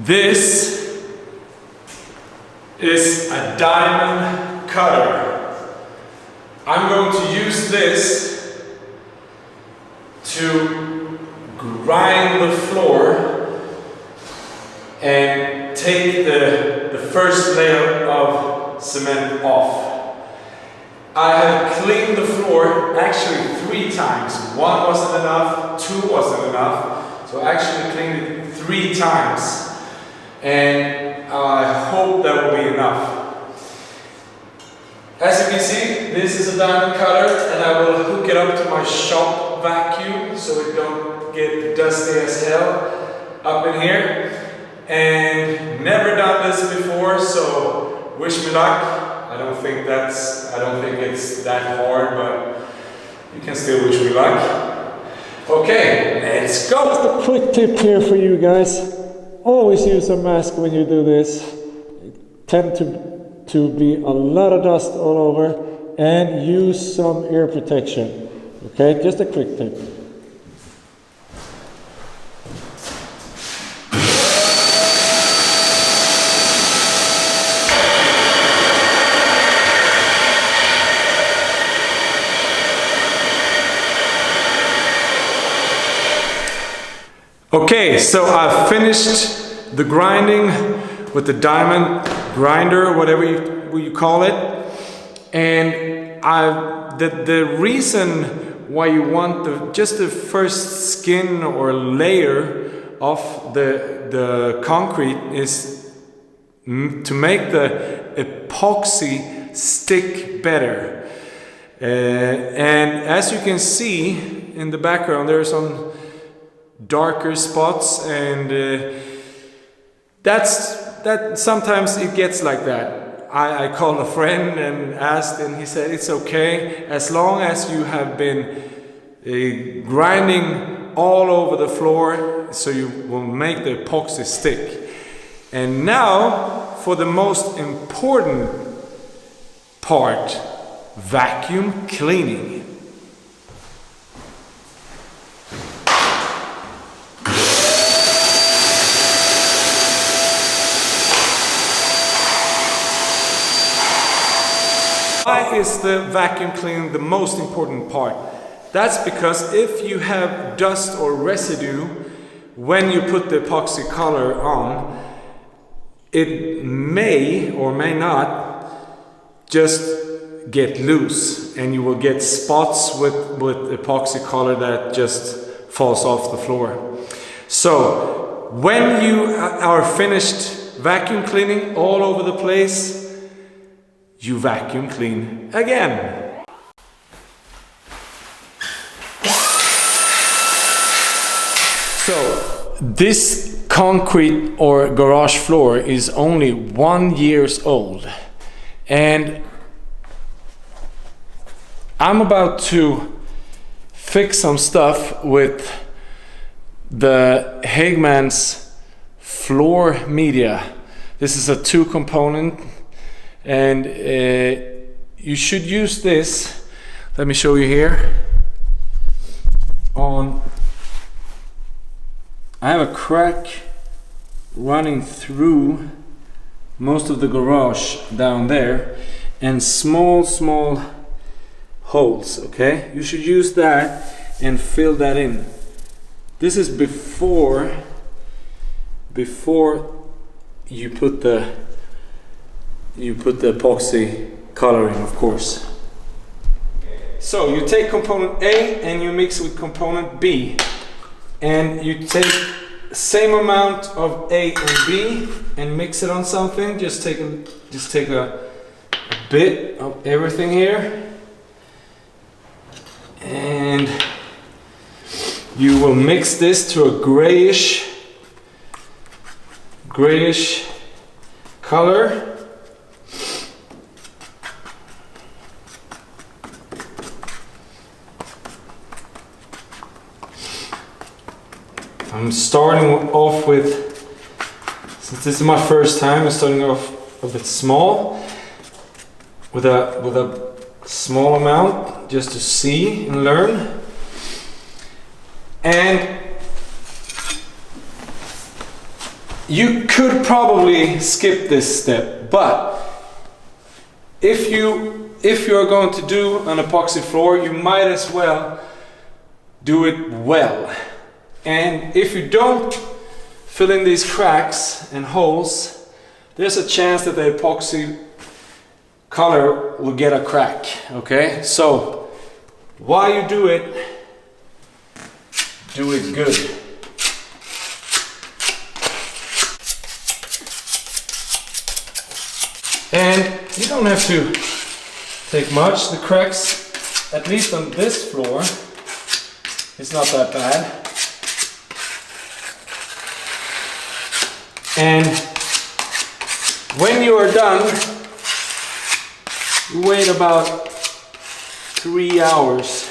This is a diamond cutter. I'm going to use this to grind the floor and take the first layer of cement off. I have cleaned the floor actually 3 times. 1 wasn't enough, 2 wasn't enough. So I actually cleaned it 3 times. And I hope that will be enough. As you can see, this is a diamond cutter, and I will hook it up to my shop vacuum so it don't get dusty as hell up in here. And never done this before, so wish me luck. I don't think it's that hard, but you can still wish me luck. Okay, let's go. Just a quick tip here for you guys. Always use a mask when you do this. It tends to be a lot of dust all over, and use some ear protection. Okay, just a quick tip. Okay, so I've finished the grinding with the diamond grinder, whatever you call it. And the reason why you want just the first skin or layer of the concrete is to make the epoxy stick better. And as you can see in the background, there are some darker spots, and that sometimes it gets like that. I called a friend and asked, and he said it's okay as long as you have been grinding all over the floor, so you will make the epoxy stick. And now for the most important part, vacuum cleaning. Why is the vacuum cleaning the most important part? That's because if you have dust or residue when you put the epoxy color on, it may or may not just get loose, and you will get spots with epoxy color that just falls off the floor. So when you are finished vacuum cleaning all over the place, you vacuum clean again. So this concrete or garage floor is only 1 year old, and I'm about to fix some stuff with the Hagman's floor media. This is a 2-component, and you should use this. Let me show you here. I have a crack running through most of the garage down there, and small holes. Okay, you should use that and fill that in. This is before you put the epoxy coloring, of course. So you take component A and you mix with component B, and you take same amount of A and B and mix it on something. Just take a bit of everything here, and you will mix this to a grayish color. I'm starting off with, since this is my first time, I'm starting off a bit small, with a small amount, just to see and learn. And You could probably skip this step, but if you're going to do an epoxy floor, you might as well do it well. And if you don't fill in these cracks and holes, there's a chance that the epoxy color will get a crack. Okay, so while you do it good. And you don't have to take much. The cracks, at least on this floor, it's not that bad. And when you are done, you wait about 3 hours.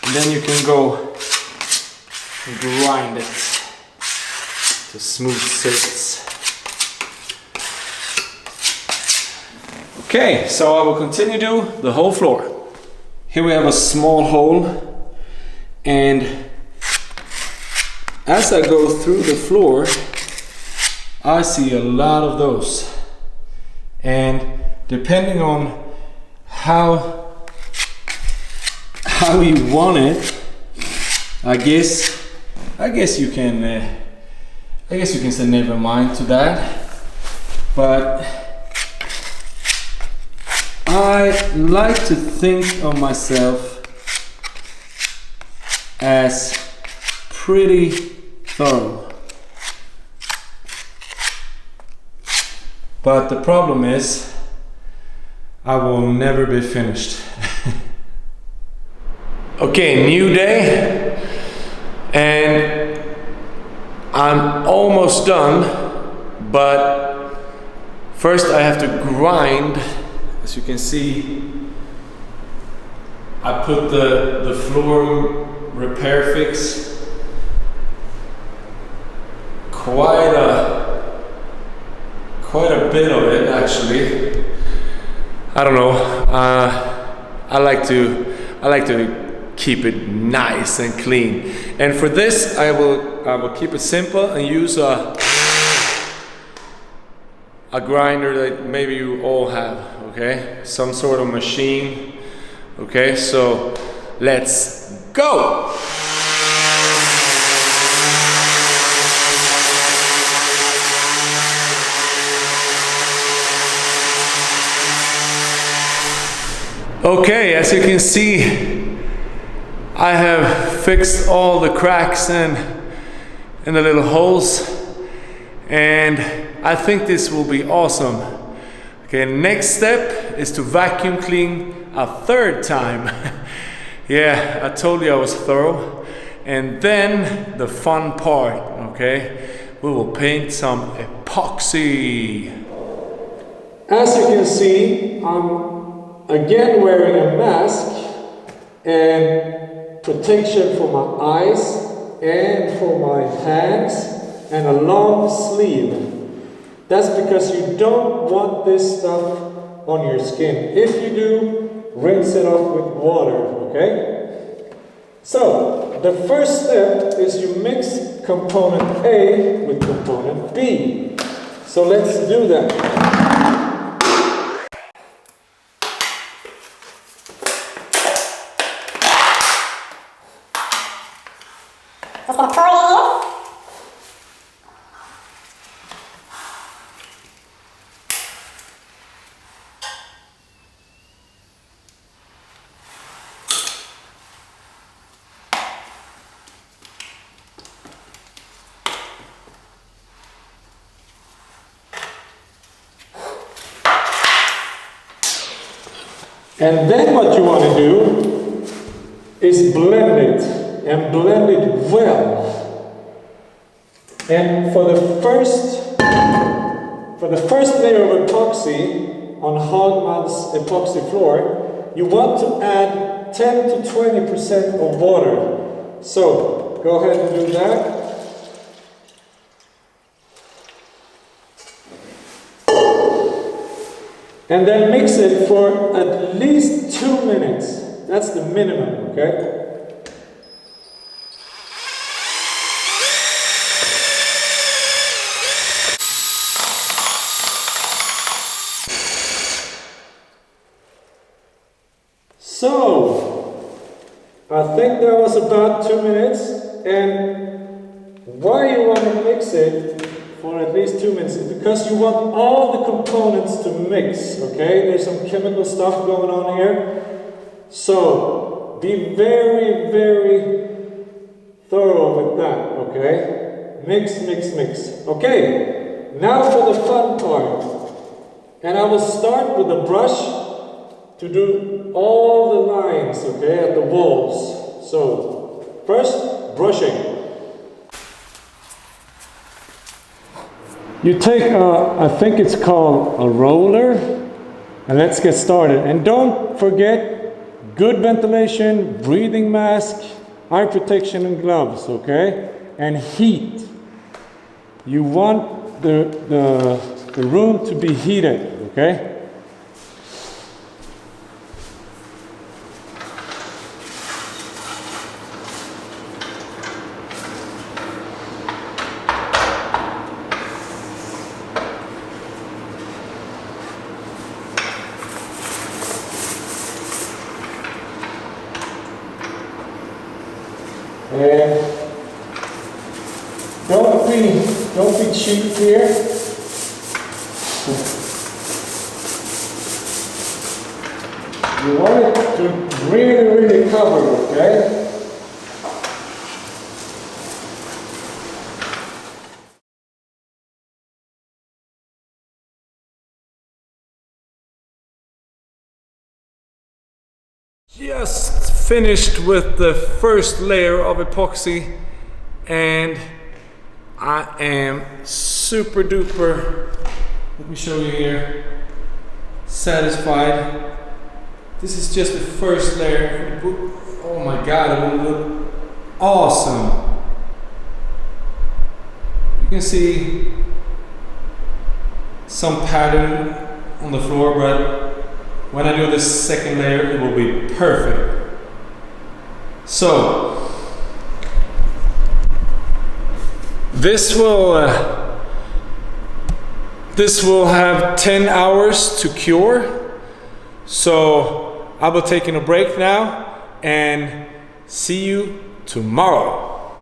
And then you can go and grind it to smooth surface. Okay, so I will continue to do the whole floor. Here we have a small hole, and as I go through the floor, I see a lot of those. And depending on how you want it, I guess you can say never mind to that. But I like to think of myself as pretty thorough. But the problem is, I will never be finished. Okay, new day, and I'm almost done, but first I have to grind. As you can see, I put the floor repair fix, quite a bit of it actually. I don't know. I like to keep it nice and clean. And for this, I will keep it simple and use a grinder that maybe you all have. Okay, some sort of machine. Okay, so let's go. Okay, as you can see, I have fixed all the cracks and the little holes, and I think this will be awesome. Okay, next step is to vacuum clean a third time. Yeah, I told you I was thorough. And then the fun part, okay? We will paint some epoxy. As you can see, I'm again wearing a mask and protection for my eyes and for my hands and a long sleeve. That's because you don't want this stuff on your skin. If you do, rinse it off with water, okay? So, the first step is you mix component A with component B. So let's do that. Just gonna pour it in here. And then what you want to do is blend it, and blend it well. And for the first layer of epoxy on Hagman's epoxy floor, you want to add 10 to 20% of water. So go ahead and do that. And then mix it for at least 2 minutes. That's the minimum, okay? So, I think that was about 2 minutes, and why you want to mix it for at least 2 minutes is because you want all the components to mix, okay? There's some chemical stuff going on here. So, be very, very thorough with that, okay? Mix, mix, mix. Okay, now for the fun part. And I will start with a brush to do all the lines, okay, at the walls. So, first, brushing. You take I think it's called a roller, and let's get started. And don't forget, good ventilation, breathing mask, eye protection and gloves, okay? And heat. You want the room to be heated, okay? And don't be cheap here. You want it to really, really cover, okay? Just finished with the first layer of epoxy, and I am super duper, let me show you here, satisfied. This is just the first layer. Oh my god, it will look awesome. You can see some pattern on the floor, but when I do the second layer, it will be perfect. So, this will have 10 hours to cure. So, I'll be taking a break now and see you tomorrow.